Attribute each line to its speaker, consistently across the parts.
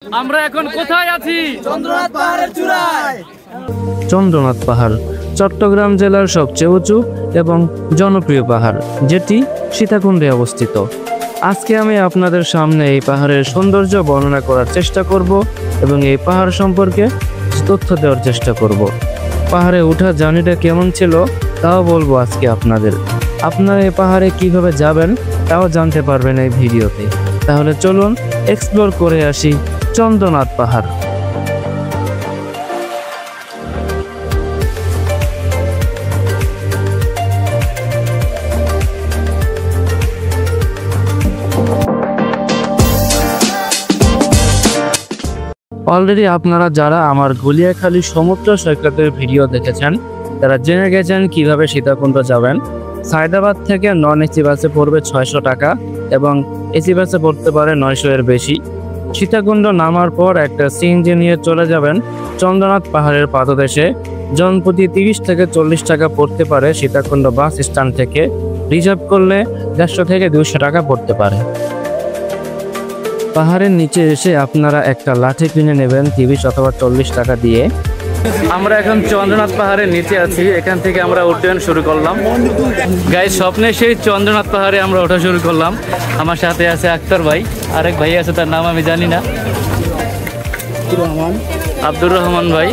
Speaker 1: আমরা এখন কোথায় আছি?
Speaker 2: চন্দ্রনাথ পাহাড়ের চূড়ায়।
Speaker 3: চন্দ্রনাথ পাহাড় চট্টগ্রাম জেলার সবচেয়ে উঁচু এবং জনপ্রিয় পাহাড়, যেটি সীতাকুণ্ডে অবস্থিত। আজকে আমি আপনাদের সামনে এই পাহাড়ের সৌন্দর্য বর্ণনা করার চেষ্টা করব এবং এই পাহাড় সম্পর্কে তথ্য দেওয়ার চেষ্টা করব। পাহাড়ে ওঠার জার্নিটা কেমন ছিল তাও বলবো আজকে আপনাদের। আপনারা এই পাহাড়ে কিভাবে যাবেন তাও জানতে পারবেন এই ভিডিওতে। তাহলে চলুন এক্সপ্লোর করে আসি চন্দ্রনাথ পাহাড়। অলরেডি আপনারা যারা আমার গুলিয়াখালী সমুদ্র সৈকতের ভিডিও দেখেছেন তারা জেনে গেছেন কিভাবে সীতাকুণ্ড যাবেন। সায়দাবাদ থেকে নন এসি বাসে পড়বে 600 টাকা এবং এসি বাসে পড়তে পারে 900 এর বেশি। সীতাকুণ্ড নামার পর একটা সিএনজি নিয়ে চলে যাবেন চন্দ্রনাথ পাহাড়ের পাদদেশে। জনপ্রতি 30 থেকে 40 টাকা পড়তে পারে সীতাকুণ্ড বাস স্ট্যান্ড থেকে। রিজার্ভ করলে 150 থেকে 200 টাকা পড়তে পারে। পাহাড়ের নিচে এসে আপনারা একটা লাঠি কিনে নেবেন 30 অথবা 40 টাকা দিয়ে। আমরা এখন চন্দ্রনাথ পাহাড়ের নিচে আছি, এখান থেকে আমরা উড্ডয়ন শুরু করলাম। গাইস, স্বপ্নে সেই চন্দ্রনাথ পাহাড়ে আমরা ওঠা শুরু করলাম। আমার সাথে আছে আক্তার ভাই, আরেক ভাই আছে, তার নাম আমি জানি না, আব্দুর রহমান ভাই।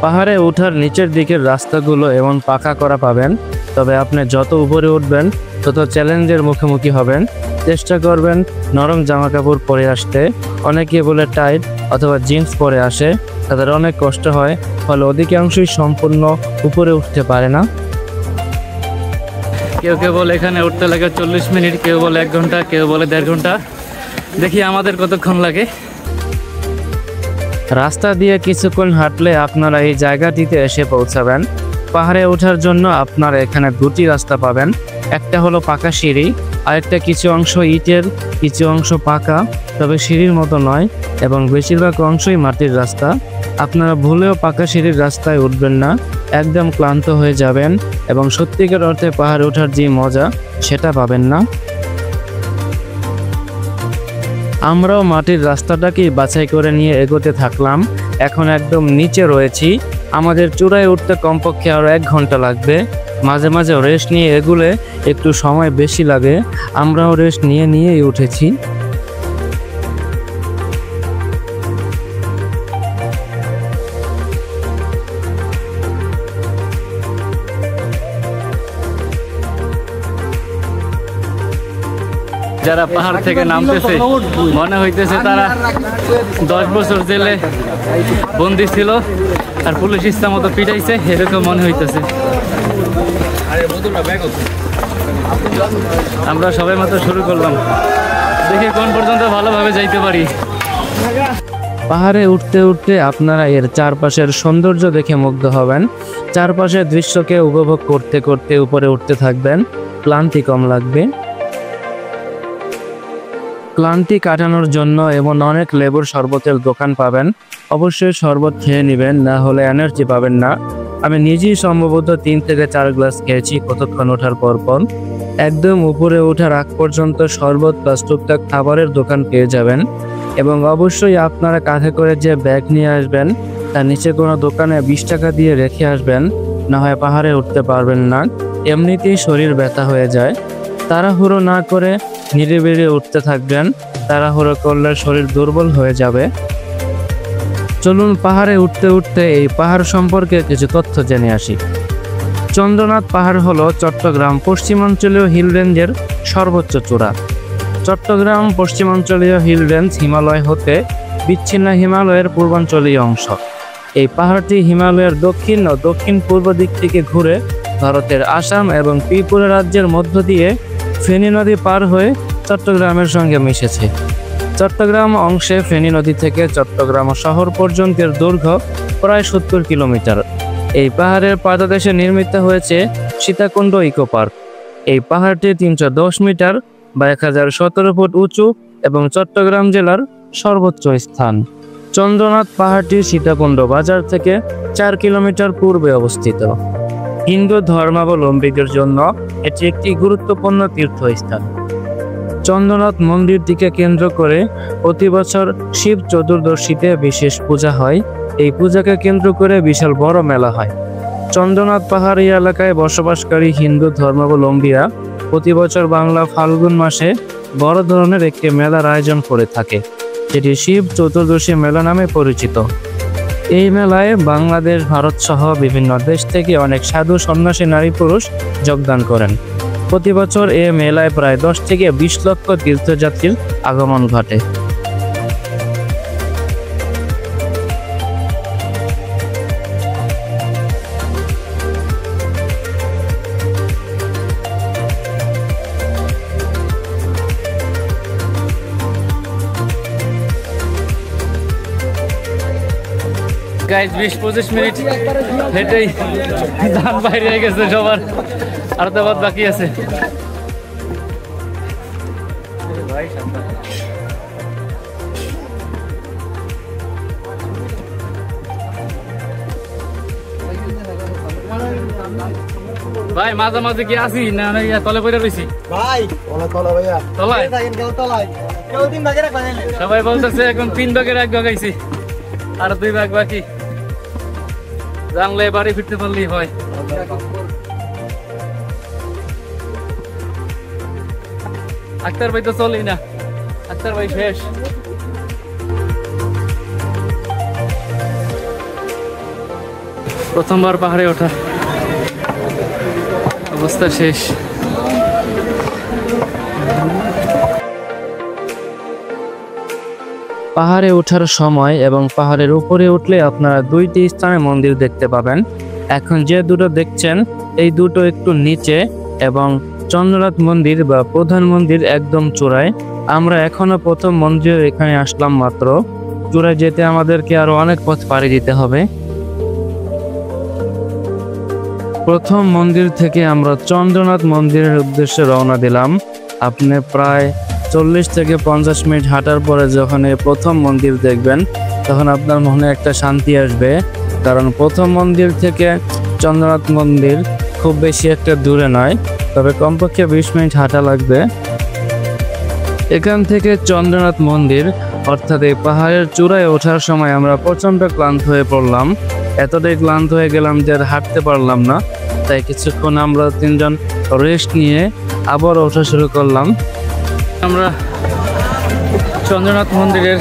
Speaker 3: পাহাড়ে ওঠার নিচের দিকের রাস্তাগুলো এমন পাকা করা পাবেন, তবে আপনি যত উপরে উঠবেন তত চ্যালেঞ্জের মুখোমুখি হবেন। চেষ্টা করবেন নরম জামা কাপড় পরে আসতে। অনেকে বলে টাইট অথবা জিন্স পরে আসে, তাদের অনেক কষ্ট হয়, ফলে অধিকাংশই সম্পূর্ণ উপরে উঠতে পারে না। কেউ কেউ বলে এখানে উঠতে লাগে 40 মিনিট, কেউ বলে 1 ঘন্টা, কেউ বলে 1.5 ঘন্টা। দেখি আমাদের কতক্ষণ লাগে। রাস্তা দিয়ে কিছুক্ষণ হাঁটলে আপনারা এই জায়গাটিতে এসে পৌঁছাবেন। পাহাড়ে ওঠার জন্য আপনারা এখানে 2টি রাস্তা পাবেন। একটা হলো পাকা সিঁড়ি, আরেকটা কিছু অংশ ইটের, কিছু অংশ পাকা, তবে সিঁড়ির মতো নয়, এবং বেশিরভাগ অংশই মাটির রাস্তা। আপনারা ভুলেও পাকা সিঁড়ির রাস্তায় উঠবেন না, একদম ক্লান্ত হয়ে যাবেন এবং সত্যিকার অর্থে পাহাড়ে ওঠার যে মজা সেটা পাবেন না। আমরাও মাটির রাস্তাটাকেই বাছাই করে নিয়ে এগোতে থাকলাম। এখন একদম নিচে রয়েছি। আমাদের চূড়ায় উঠতে কমপক্ষে আরও 1 ঘন্টা লাগবে। মাঝে মাঝে রেস্ট নিয়ে এগুলে একটু সময় বেশি লাগে। আমরাও রেস্ট নিয়েই উঠেছি। যারা পাহাড় থেকে নামতেছে মনে হইতেছে তারা 10 বছর জেলে বন্দি ছিল আর পুলিশ ইচ্ছা মতো পিটাইছে, এরকম মনে হইতেছে। আমরা সবাই মাত্র শুরু করলাম, দেখি কোন পর্যন্ত ভালোভাবে যাইতে পারি। পাহাড়ে উঠতে উঠতে আপনারা এর চারপাশের সৌন্দর্য দেখে মুগ্ধ হবেন। চারপাশের দৃশ্যকে উপভোগ করতে করতে উপরে উঠতে থাকবেন, ক্লান্তি কম লাগবে। ক্লান্তি কাটানোর জন্য এমন অনেক লেবুর শরবতের দোকান পাবেন। অবশ্যই শরবত খেয়ে নেবেন, না হলে এনার্জি পাবেন না। আমি নিজেই সম্ভবত 3 থেকে 4 গ্লাস খেয়েছি কতক্ষণ ওঠার পর। একদম উপরে ওঠার আগ পর্যন্ত শরবত প্লাস টুকটাক খাবারের দোকান পেয়ে যাবেন। এবং অবশ্যই আপনারা কাঁধে করে যে ব্যাগ নিয়ে আসবেন তার নিচে কোনো দোকানে 20 টাকা দিয়ে রেখে আসবেন, না হয় পাহাড়ে উঠতে পারবেন না। এমনিতেই শরীর ব্যথা হয়ে যায়। তাড়াহুড়ো না করে নিরিবিলি উঠতে থাকবেন, তাড়াহুড়ো করলে শরীর দুর্বল হয়ে যাবে। চলুন পাহাড়ে উঠতে উঠতে এই পাহাড় সম্পর্কে কিছু তথ্য জেনে আসি। চন্দ্রনাথ পাহাড় হলো চট্টগ্রাম পশ্চিমাঞ্চলীয় হিল রেঞ্জের সর্বোচ্চ চূড়া। চট্টগ্রাম পশ্চিমাঞ্চলীয় হিল রেঞ্জ হিমালয় হতে বিচ্ছিন্ন হিমালয়ের পূর্বাঞ্চলীয় অংশ। এই পাহাড়টি হিমালয়ের দক্ষিণ ও দক্ষিণ পূর্ব দিক থেকে ঘুরে ভারতের আসাম এবং ত্রিপুরা রাজ্যের মধ্য দিয়ে ফেনী নদী পার হয়ে চট্টগ্রামের সঙ্গে মিশেছে। চট্টগ্রাম অংশে ফেনী নদী থেকে চট্টগ্রাম শহর পর্যন্তের দৈর্ঘ্য প্রায় 70 কিলোমিটার। এই পাহাড়ের পাদদেশে নির্মিত হয়েছে সীতাকুণ্ড ইকো পার্ক। এই পাহাড়টি 310 মিটার বা 1017 ফুট উঁচু এবং চট্টগ্রাম জেলার সর্বোচ্চ স্থান। চন্দ্রনাথ পাহাড়টি সীতাকুণ্ড বাজার থেকে 4 কিলোমিটার পূর্বে অবস্থিত। হিন্দু ধর্মাবলম্বীদের জন্য এটি একটি গুরুত্বপূর্ণ তীর্থস্থান। চন্দ্রনাথ মন্দিরটিকে কেন্দ্র করে প্রতি বছর শিব চতুর্দশীতে বিশেষ পূজা হয়। এই পূজাকে কেন্দ্র করে বিশাল বড় মেলা হয়। চন্দ্রনাথ পাহাড়ি এলাকায় বসবাসকারী হিন্দু ধর্মাবলম্বীরা প্রতি বছর বাংলা ফাল্গুন মাসে বড় ধরনের একটি মেলার আয়োজন করে থাকে, যেটি শিব চতুর্দশী মেলা নামে পরিচিত। এই মেলায় বাংলাদেশ, ভারত সহ বিভিন্ন দেশ থেকে অনেক সাধু সন্ন্যাসী নারী পুরুষ যোগদান করেন। প্রতি বছর এ মেলায় প্রায় 10 থেকে 20 লক্ষ তীর্থযাত্রীর আগমন ঘটে।
Speaker 1: গাইজ 20-25 মিনিট হেঁটেই ধান বাইরে হয়ে গেছে সবার, আর তো বাকি আছে। ভাই মাঝামাঝি কি আসি না তলে পড়ে রয়েছি
Speaker 2: ভাই ভাইয়া
Speaker 1: তলায়
Speaker 2: তলায় কেউ 3 ভাগের এক ভাগ
Speaker 1: সবাই বলতেছে এখন 3 ভাগের 1 ভাগ আইছি, আর 2 ভাগ বাকি। জানলে বাড়ি ফিরতে পারলেই হয়। আক্তার ভাই তো চলেই না, আক্তার ভাই শেষ। প্রথমবার পাহাড়ে ওঠা, অবস্থা শেষ।
Speaker 3: পাহাড়ে ওঠার সময় এবং পাহাড়ের উপরে উঠলে আপনারা 2টি স্থানে মন্দির দেখতে পাবেন। এখন যে দুটো দেখছেন এই দুটো একটু নিচে, এবং চন্দ্রনাথ মন্দির বা প্রধান মন্দির একদম চূড়ায়। আমরা এখনো প্রথম মন্দিরের এখানে আসলাম মাত্র। চূড়ায় যেতে আমাদেরকে আরো অনেক পথ পাড়ি দিতে হবে। প্রথম মন্দির থেকে আমরা চন্দ্রনাথ মন্দিরের উদ্দেশ্যে রওনা দিলাম। আপনি প্রায় 40 থেকে 50 মিনিট হাঁটার পরে যখন এই প্রথম মন্দির দেখবেন, তখন আপনার মনে একটা শান্তি আসবে, কারণ প্রথম মন্দির থেকে চন্দ্রনাথ মন্দির খুব বেশি একটা দূরে নয়, তবে কমপক্ষে 20 মিনিট হাঁটা লাগবে। এখান থেকে চন্দ্রনাথ মন্দির অর্থাৎ এই পাহাড়ের চূড়ায় ওঠার সময় আমরা প্রচণ্ড ক্লান্ত হয়ে পড়লাম। এতটাই ক্লান্ত হয়ে গেলাম যে আর হাঁটতে পারলাম না, তাই কিছুক্ষণ আমরা 3 জন রেস্ট নিয়ে আবার ওঠা শুরু করলাম।
Speaker 1: আমরা চন্দ্রনাথ মন্দিরের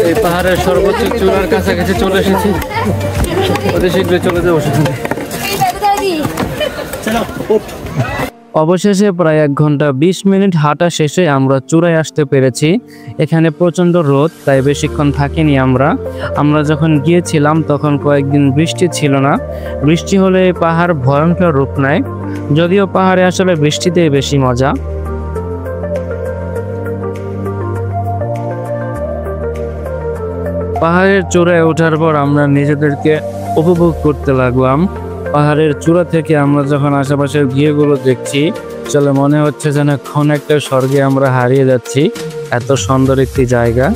Speaker 1: এই পাহাড়ের সর্বোচ্চ চূড়ার কাছাকাছি চলে এসেছি। ওদের শীঘ্রই চলে যাবো সেখানে।
Speaker 3: অবশেষে প্রায় 1 ঘন্টা 20 মিনিট হাঁটা শেষে আমরা চূড়ায় আসতে পেরেছি। এখানে প্রচণ্ড রোদ, তাই বেশিক্ষণ থাকিনি আমরা যখন গিয়েছিলাম তখন কয়েকদিন বৃষ্টি ছিল না। বৃষ্টি হলে পাহাড় ভয়ঙ্কর রূপ নেয়, যদিও পাহাড়ে আসলে বৃষ্টিতেই বেশি মজা। পাহাড়ের চূড়ায় ওঠার পর আমরা নিজেদেরকে উপভোগ করতে লাগলাম। পাহাড়ের চূড়া থেকে আমরা যখন আশেপাশের ভিউগুলো দেখছি, চলে মনে হচ্ছে যেন কোন একটা স্বর্গে আমরা হারিয়ে যাচ্ছি। এত সুন্দর একটি জায়গা।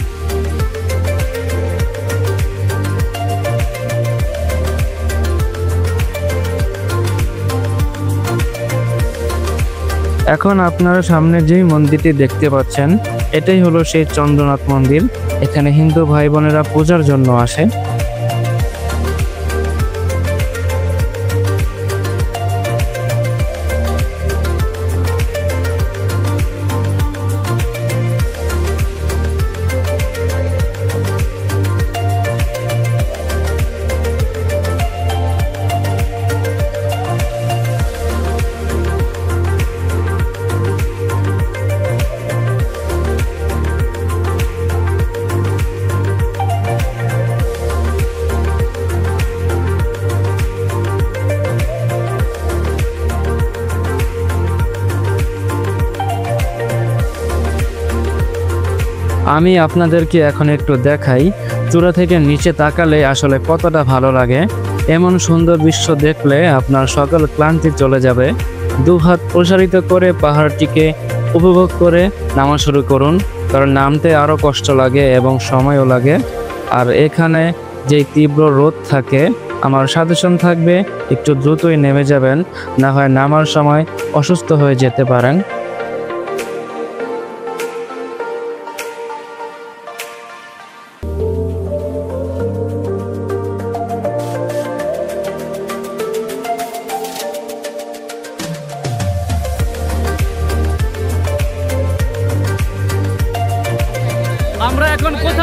Speaker 3: এখন আপনারা সামনে যেই মন্দিরটি দেখতে পাচ্ছেন, এটাই হলো সেই চন্দ্রনাথ মন্দির। এখানে হিন্দু ভাই বোনেরা পূজার জন্য আসে। আমি আপনাদেরকে এখন একটু দেখাই চূড়া থেকে নিচে তাকালে আসলে কতটা ভালো লাগে। এমন সুন্দর দৃশ্য দেখলে আপনার সকল ক্লান্তি চলে যাবে। দুহাত প্রসারিত করে পাহাড়টিকে উপভোগ করে নামা শুরু করুন, কারণ নামতে আরও কষ্ট লাগে এবং সময়ও লাগে। আর এখানে যে তীব্র রোদ থাকে, আমার সাজেশন থাকবে একটু দ্রুতই নেমে যাবেন, না হয় নামার সময় অসুস্থ হয়ে যেতে পারেন।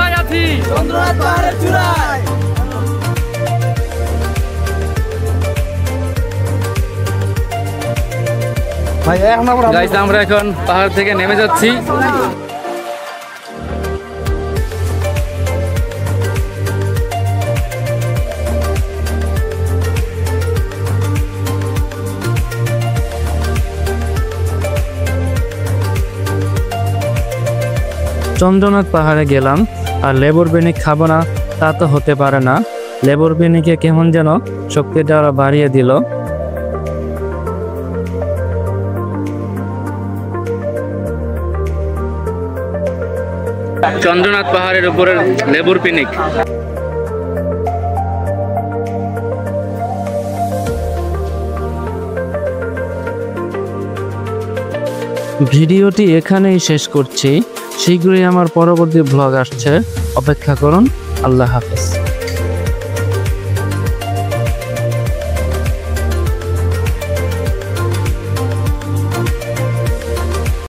Speaker 1: কোথায় আছি?
Speaker 2: চন্দ্রনাথ পাহাড়ের চূড়ায়। ভাই এখন আমরা
Speaker 1: গাইস আমরা এখন পাহাড় থেকে নেমে যাচ্ছি।
Speaker 3: চন্দ্রনাথ পাহাড়ে গেলাম আর লেবুর বেনি খাবো না তা তো হতে পারে না। লেবুর বেনিকে কেমন যেন শক্তিটা ওরা বাড়িয়ে দিল।
Speaker 1: চন্দ্রনাথ পাহাড়ের উপরের লেবুর পিকনিক।
Speaker 3: ভিডিওটি এখানেই শেষ করছি। শীঘ্রই আমার পরবর্তী ব্লগ আসছে, অপেক্ষা করুন। আল্লাহ হাফেজ।